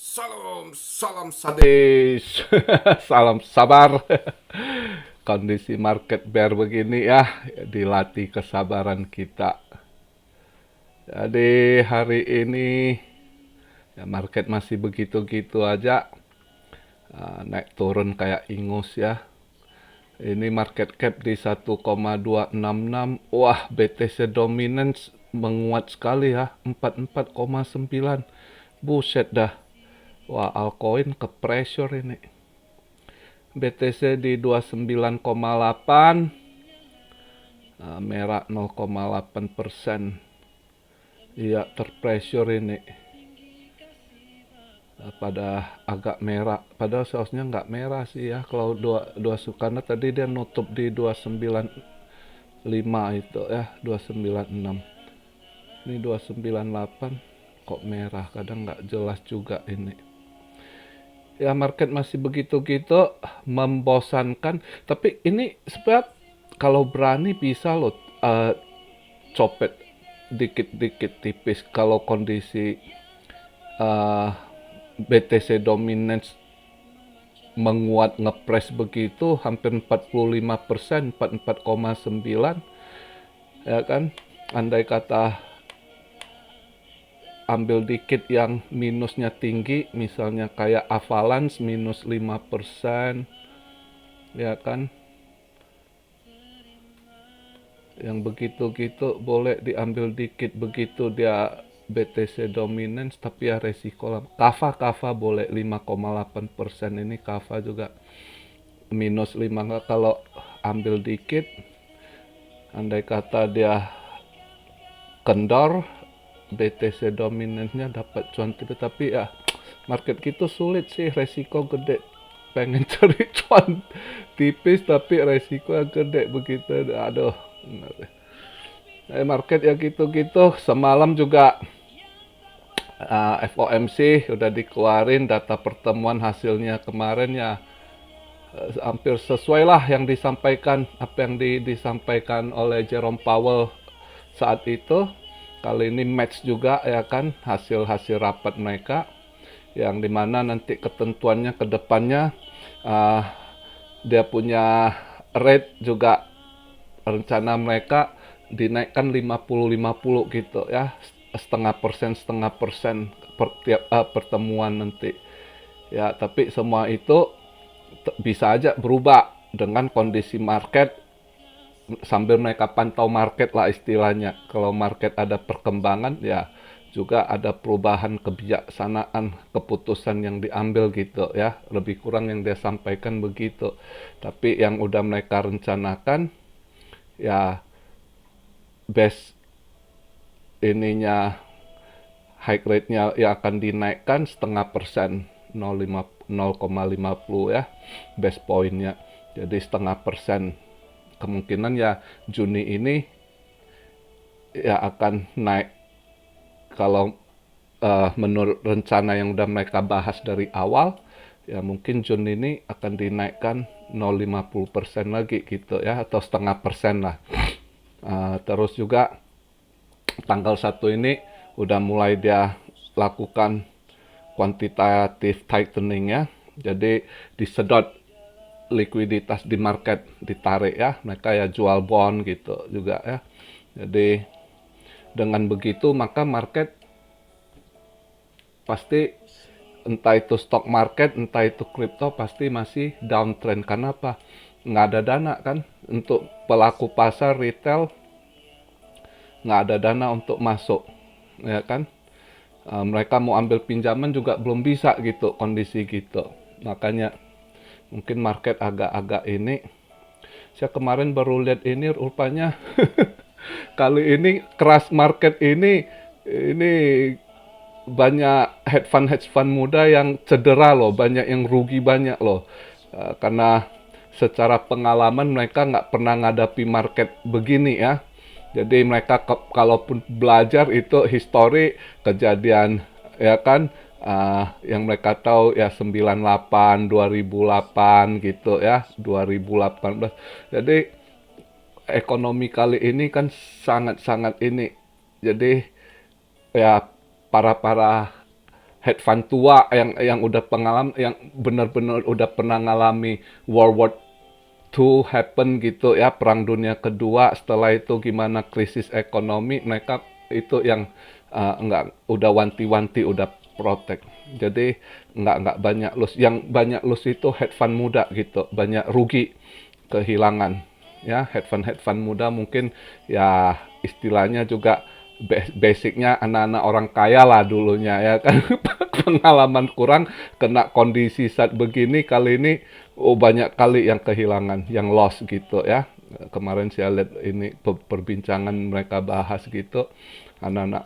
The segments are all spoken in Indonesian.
Salam sadis, salam sabar. Kondisi market bear begini ya, dilatih kesabaran kita. Jadi hari ini ya market masih begitu-gitu aja, naik turun kayak ingus ya. Ini market cap di 1,266. Wah, BTC Dominance menguat sekali ya, 44,9. Buset dah. Wah, altcoin ke pressure ini. BTC di 29,8, merah 0,8%. Iya, terpressure ini. Pada agak merah. Padahal seharusnya nggak merah sih ya. Kalau karena tadi dia nutup di 295 itu ya, 296. Ini 298 kok merah. Kadang nggak jelas juga ini. Ya market masih begitu-gitu, membosankan. Tapi ini sebenarnya kalau berani bisa loh, copet dikit-dikit tipis kalau kondisi uh, BTC dominance menguat ngepres begitu hampir 45%, 44,9 ya kan. Andai kata ambil dikit yang minusnya tinggi, misalnya kayak Avalanche minus 5%, ya kan. Yang begitu-gitu boleh diambil dikit, begitu dia BTC dominance, tapi ya resiko lah. Kava boleh 5,8%, ini Kava juga minus 5. Kalau ambil dikit, andai kata dia kendor, BTC dominance-nya dapat cuan tidak, tapi ya market gitu sulit sih, resiko gede. Pengen cari cuan tipis tapi resiko gede begitu, aduh. Market ya gitu-gitu. Semalam juga FOMC udah dikeluarin data pertemuan, hasilnya kemarin ya hampir sesuai lah yang disampaikan, apa yang disampaikan oleh Jerome Powell saat itu. Kali ini match juga ya kan hasil-hasil rapat mereka, yang dimana nanti ketentuannya ke depannya, uh, dia punya rate juga, rencana mereka dinaikkan 50-50 gitu ya, setengah persen per tiap pertemuan nanti ya. Tapi semua itu bisa aja berubah dengan kondisi market, sambil mereka pantau market lah istilahnya. Kalau market ada perkembangan ya juga ada perubahan kebijaksanaan keputusan yang diambil gitu ya, lebih kurang yang dia sampaikan begitu. Tapi yang udah mereka rencanakan ya, base ininya, high rate-nya yang akan dinaikkan setengah persen, 0,50 ya, base point-nya. Jadi setengah persen. Kemungkinan ya Juni ini ya akan naik, kalau menurut rencana yang udah mereka bahas dari awal, ya mungkin Juni ini akan dinaikkan 0,50% lagi gitu ya, atau setengah persen lah. Terus juga tanggal 1 ini udah mulai dia lakukan quantitative tightening ya. Jadi disedot likuiditas di market, ditarik ya. Mereka ya jual bond gitu juga ya. Jadi dengan begitu maka market pasti, entah itu stock market, entah itu kripto, pasti masih downtrend. Karena apa? Nggak ada dana kan untuk pelaku pasar retail, nggak ada dana untuk masuk, ya kan? Mereka mau ambil pinjaman juga belum bisa gitu, kondisi gitu. Makanya mungkin market agak-agak ini. Saya kemarin baru lihat ini, rupanya kali ini crash market ini banyak hedge fund muda yang cedera loh, banyak yang rugi banyak loh. Karena secara pengalaman mereka nggak pernah ngadapi market begini ya. Jadi mereka kalaupun belajar itu histori kejadian ya kan, yang mereka tahu ya 98, 2008 gitu ya, 2018. Jadi ekonomi kali ini kan sangat-sangat ini. Jadi ya para-para hedge fund tua yang udah pengalaman, yang benar-benar udah pernah ngalami World War II happen gitu ya, Perang Dunia Kedua, setelah itu gimana krisis ekonomi, mereka itu yang nggak, udah wanti-wanti, udah protect. Jadi nggak banyak lose. Yang banyak lose itu hedge fund muda gitu, banyak rugi, kehilangan. Ya, hedge fund muda mungkin ya istilahnya juga basicnya anak-anak orang kaya lah dulunya ya kan. Pengalaman kurang, kena kondisi saat begini, kali ini banyak kali yang kehilangan, yang loss gitu ya. Kemarin saya lihat ini perbincangan mereka bahas gitu, anak-anak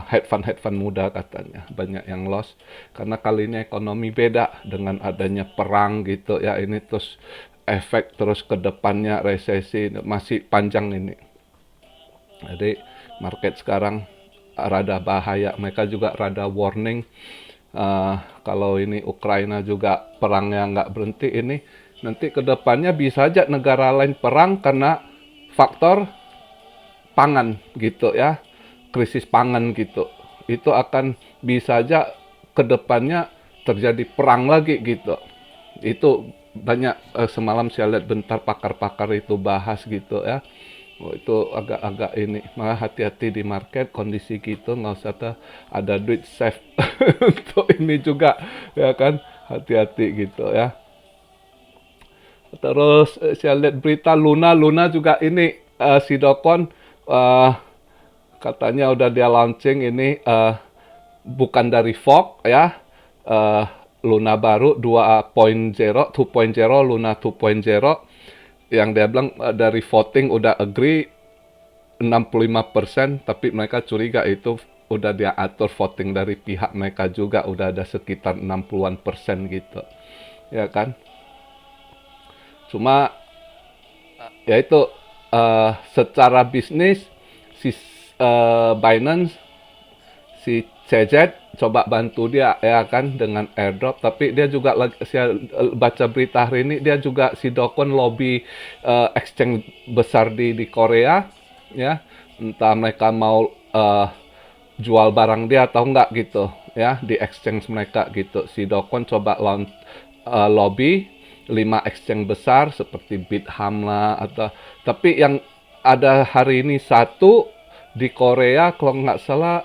head fund muda katanya banyak yang loss karena kali ini ekonomi beda dengan adanya perang gitu ya. Ini terus efek terus ke depannya resesi masih panjang ini. Jadi market sekarang rada bahaya. Mereka juga rada warning, kalau ini Ukraina juga perangnya nggak berhenti, ini nanti ke depannya bisa aja negara lain perang karena faktor pangan gitu ya, krisis pangan gitu. Itu akan bisa aja ke depannya terjadi perang lagi gitu. Itu banyak, semalam saya lihat bentar pakar-pakar itu bahas gitu ya. Oh, itu agak-agak ini, malah hati-hati di market kondisi gitu, nggak usah ada duit save untuk ini juga ya kan, hati-hati gitu ya. Terus saya lihat berita Luna juga ini, si Dokon katanya udah dia launching ini, bukan dari Fog ya, eh, Luna baru 2.0, Luna 2.0, yang dia bilang dari voting udah agree 65%, tapi mereka curiga itu udah dia atur voting dari pihak mereka juga, udah ada sekitar 60-an% gitu. Ya kan? Cuma ya itu, secara bisnis si Binance, si CZ coba bantu dia ya kan dengan airdrop, tapi dia juga lagi, saya baca berita hari ini, dia juga si Dokon lobby exchange besar di Korea ya, entah mereka mau jual barang dia atau enggak gitu ya di exchange mereka gitu. Si Dokon coba lobby 5 exchange besar seperti Bitham lah, atau tapi yang ada hari ini satu di Korea kalau nggak salah,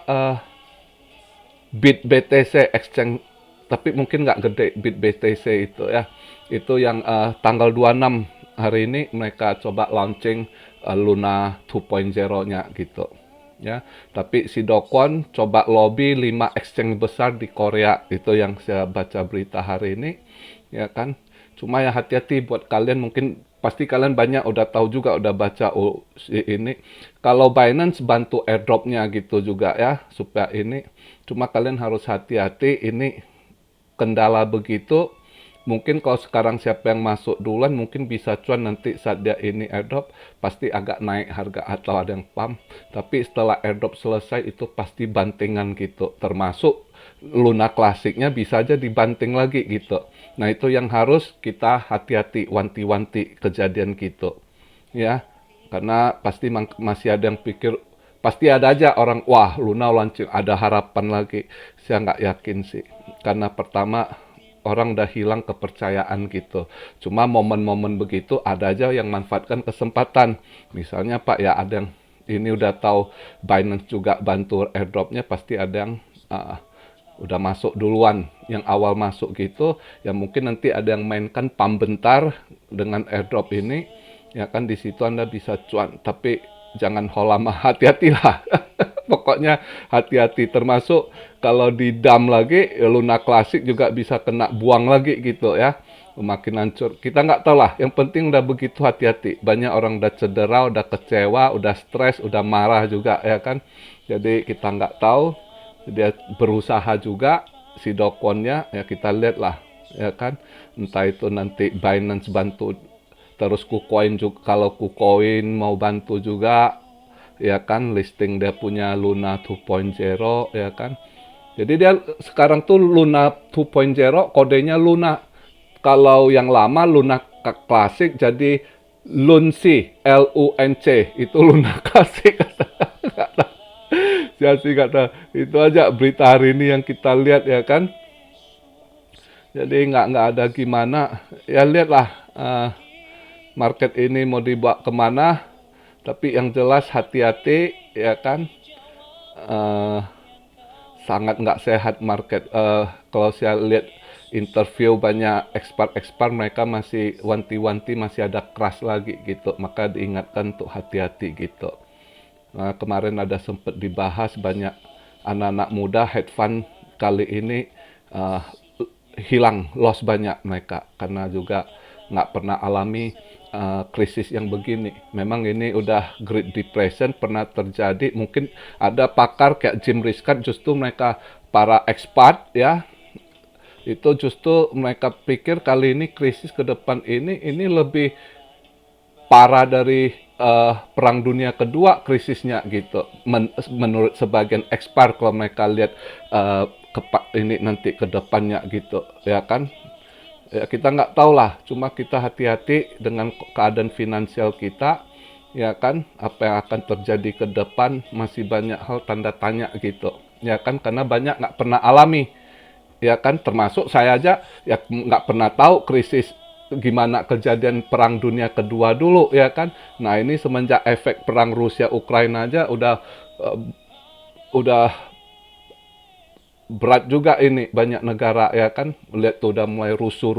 BitBTC exchange, tapi mungkin nggak gede BitBTC itu ya. Itu yang tanggal 26 hari ini mereka coba launching Luna 2.0-nya gitu. Ya, tapi si Dokon coba lobby 5 exchange besar di Korea, itu yang saya baca berita hari ini, ya kan. Cuma ya hati-hati buat kalian, mungkin pasti kalian banyak udah tahu juga, udah baca ini. Kalau Binance bantu airdropnya gitu juga ya, supaya ini. Cuma kalian harus hati-hati, ini kendala begitu. Mungkin kalau sekarang siapa yang masuk duluan mungkin bisa cuan, nanti saat dia ini airdrop pasti agak naik harga atau ada yang pump. Tapi setelah airdrop selesai itu pasti bantingan gitu. Termasuk Luna klasiknya bisa aja dibanting lagi gitu. Nah itu yang harus kita hati-hati, wanti-wanti kejadian gitu. Ya, karena pasti masih ada yang pikir, pasti ada aja orang, wah Luna launching, ada harapan lagi. Saya nggak yakin sih. Karena pertama, orang udah hilang kepercayaan gitu. Cuma momen-momen begitu ada aja yang manfaatkan kesempatan. Misalnya Pak ya, ada yang ini udah tahu Binance juga bantu airdropnya, pasti ada yang udah masuk duluan, yang awal masuk gitu. Ya mungkin nanti ada yang mainkan pump bentar dengan airdrop ini, ya kan, di situ Anda bisa cuan. Tapi jangan lama, hati-hatilah. Pokoknya hati-hati, termasuk kalau di dam lagi, Luna klasik juga bisa kena buang lagi gitu ya. Makin hancur. Kita nggak tahu lah, yang penting udah begitu hati-hati. Banyak orang udah cedera, udah kecewa, udah stres, udah marah juga ya kan. Jadi kita nggak tahu, dia berusaha juga, si Dokonnya, ya kita lihat lah ya kan. Entah itu nanti Binance bantu, terus KuCoin juga, kalau KuCoin mau bantu juga, ya kan, listing dia punya Luna 2.0 ya kan. Jadi dia sekarang tuh Luna 2.0 kodenya Luna. Kalau yang lama Luna klasik jadi Lunc, LUNC, itu Luna klasik. Chelsea kata itu aja berita hari ini yang kita lihat ya kan. Jadi nggak ada gimana. Ya lihatlah market ini mau dibawa kemana. Tapi yang jelas hati-hati ya kan. Sangat nggak sehat market. Kalau saya lihat interview banyak ekspert mereka masih wanti-wanti masih ada crash lagi gitu. Maka diingatkan untuk hati-hati gitu. Kemarin ada sempat dibahas banyak anak-anak muda hedge fund kali ini hilang, loss banyak mereka karena juga nggak pernah alami krisis yang begini. Memang ini udah Great Depression pernah terjadi. Mungkin ada pakar kayak Jim Riskat justru mereka para expert ya itu justru mereka pikir kali ini krisis ke depan ini lebih parah dari Perang Dunia Kedua krisisnya gitu. Menurut sebagian expert kalau mereka lihat ini nanti ke depannya gitu ya kan. Ya, kita nggak tahu lah, cuma kita hati-hati dengan keadaan finansial kita, ya kan, apa yang akan terjadi ke depan masih banyak hal tanda tanya gitu, ya kan, karena banyak nggak pernah alami, ya kan, termasuk saya aja, ya nggak pernah tahu krisis gimana kejadian Perang Dunia Kedua dulu, ya kan. Nah ini semenjak efek Perang Rusia-Ukraina aja udah berat juga ini banyak negara ya kan lihat tuh udah mulai rusuh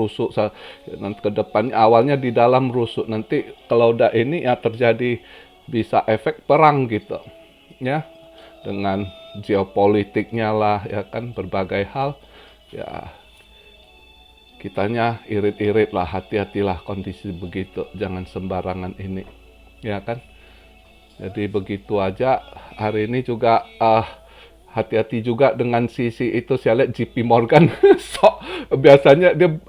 nanti ke depannya awalnya di dalam rusuh nanti kalau udah ini ya terjadi bisa efek perang gitu ya dengan geopolitiknya lah ya kan berbagai hal ya kitanya irit-irit lah hati-hatilah kondisi begitu jangan sembarangan ini ya kan jadi begitu aja hari ini juga hati-hati juga dengan sisi itu saya lihat JP Morgan so, biasanya dia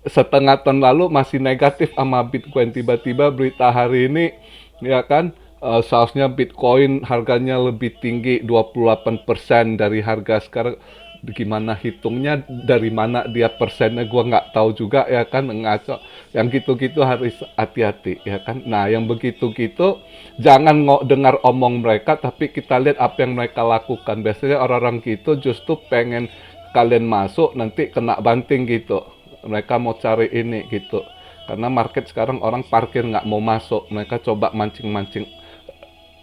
setengah tahun lalu masih negatif sama Bitcoin tiba-tiba berita hari ini ya kan seharusnya Bitcoin harganya lebih tinggi 28% dari harga sekarang gimana hitungnya dari mana dia persennya gua nggak tahu juga ya kan ngaco yang gitu-gitu harus hati-hati ya kan nah yang begitu-gitu jangan dengar omong mereka tapi kita lihat apa yang mereka lakukan biasanya orang-orang gitu justru pengen kalian masuk nanti kena banting gitu mereka mau cari ini gitu karena market sekarang orang parkir nggak mau masuk mereka coba mancing-mancing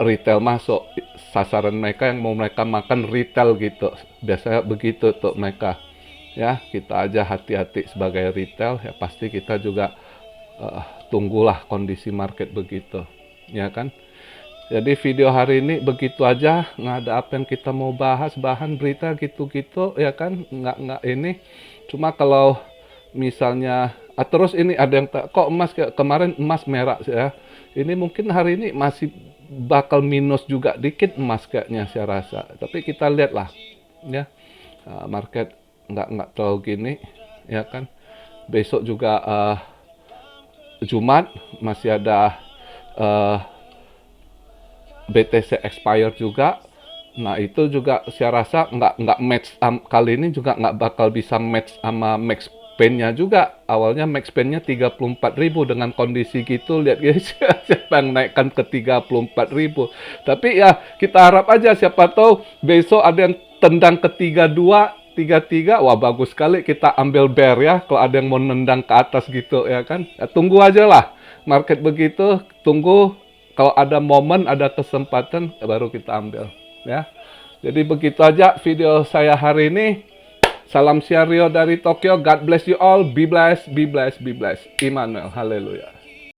retail masuk sasaran mereka yang mau mereka makan retail gitu biasanya begitu tuh mereka ya kita aja hati-hati sebagai retail ya pasti kita juga tunggulah kondisi market begitu ya kan jadi video hari ini begitu aja nggak ada apa yang kita mau bahas bahan berita gitu-gitu ya kan nggak ini cuma kalau misalnya terus ini ada yang kok emas kemarin emas merah ya ini mungkin hari ini masih bakal minus juga dikit emas kayaknya saya rasa tapi kita lihat lah ya market nggak terlalu gini ya kan besok juga Jumat masih ada BTC expire juga nah itu juga saya rasa nggak match kali ini juga nggak bakal bisa match sama max pain-nya juga awalnya max pain-nya 34.000 dengan kondisi gitu lihat guys siapa yang naikkan ke 34.000 tapi ya kita harap aja siapa tahu besok ada yang tendang ke 33 wah bagus sekali kita ambil bear ya kalau ada yang mau nendang ke atas gitu ya kan ya, tunggu aja lah market begitu tunggu kalau ada momen ada kesempatan baru kita ambil ya jadi begitu aja video saya hari ini. Salam Rio dari Tokyo. God bless you all. Be blessed, be blessed, be blessed. Immanuel. Haleluya.